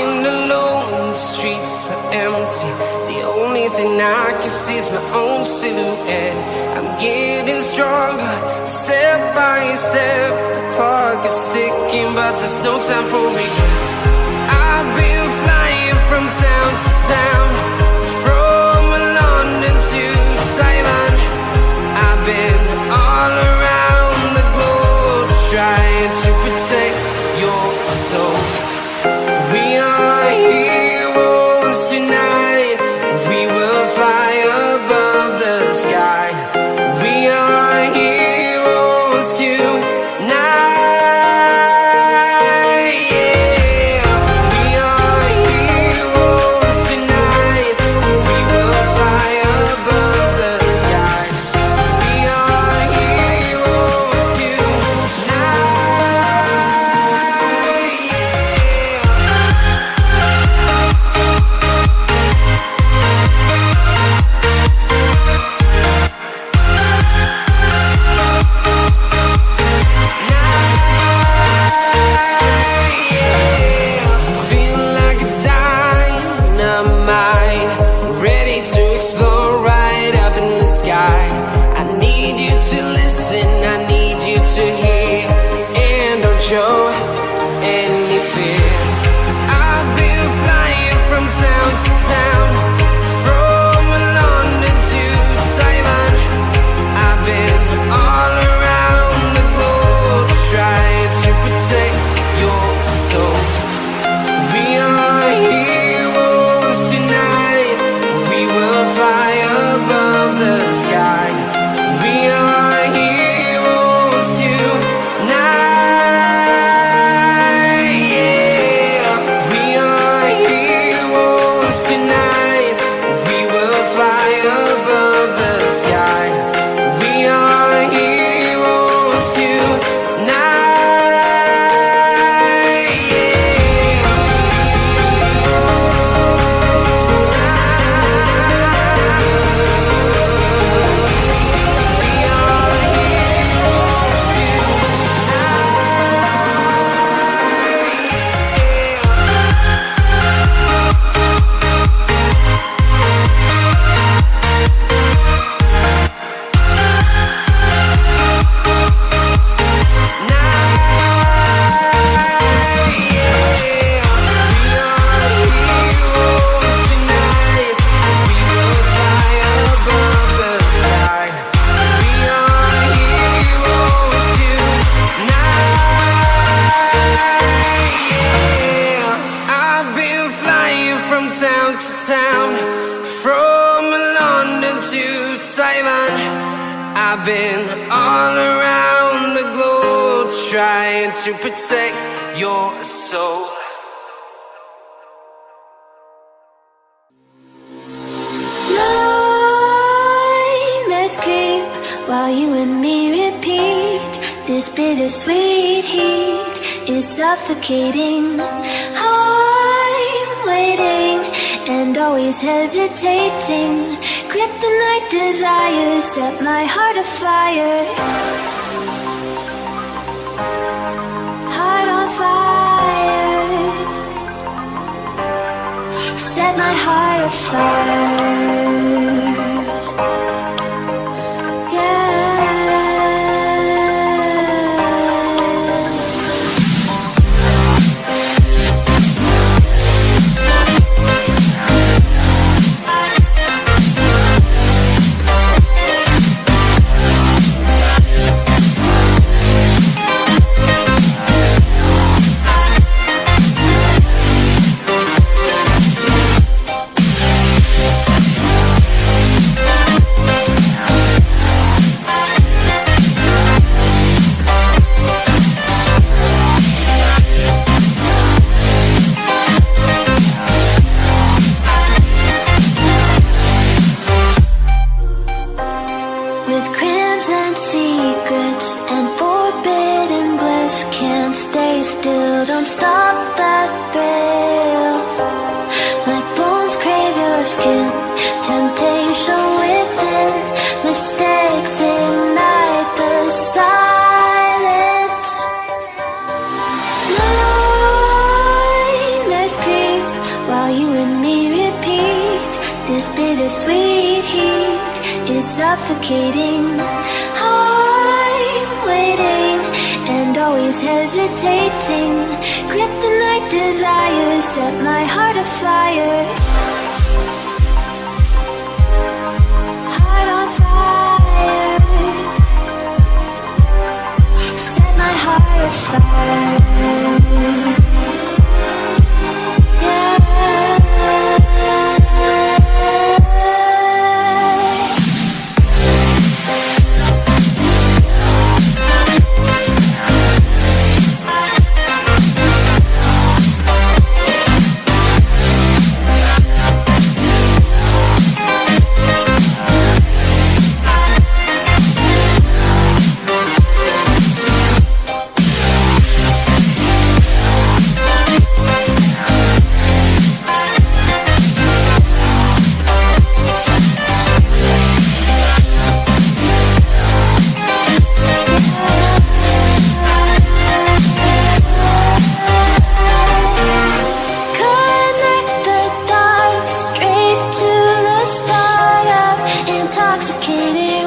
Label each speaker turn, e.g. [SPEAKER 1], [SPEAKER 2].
[SPEAKER 1] walking alone, the streets are empty. The only thing I can see is my own silhouette. I'm getting stronger, step by step. The clock is ticking, but there's no time for regrets. I've been flying from town to town, from London to Taiwan. I've been all around the globe, trying to protect your soul. We are heroes tonight. We will fly above the sky. We are heroes tonight. Yeah. We are heroes tonight. We will fly above the sky. We are heroes tonight. Feeling like a dynamite, ready to explode right up in the sky. I need you to listen, I need you to hear, and don't show any fear. I've been flying from town to town, from London to Taiwan. I've been all around the globe, trying to protect your soul. We are heroes tonight. We will fly above the sky. We are heroes tonight. Yeah. We are heroes tonight. We will fly above the sky. We are heroes tonight. Town to town, from London to Taiwan. I've been all around the globe, trying to protect your soul.
[SPEAKER 2] Nightmares creep while you and me repeat. This bittersweet heat is suffocating. I'm waiting and always hesitating. Kryptonite desires set my heart afire. Heart on fire. Set my heart afire. Don't stop that thrill. My bones crave your skin. Temptation within. Mistakes ignite the silence. Nightmares creep suffocating. I'm waiting and always hesitating. Kryptonite desires set my heart afire. Heart on fire. Set my heart afire. Intoxicated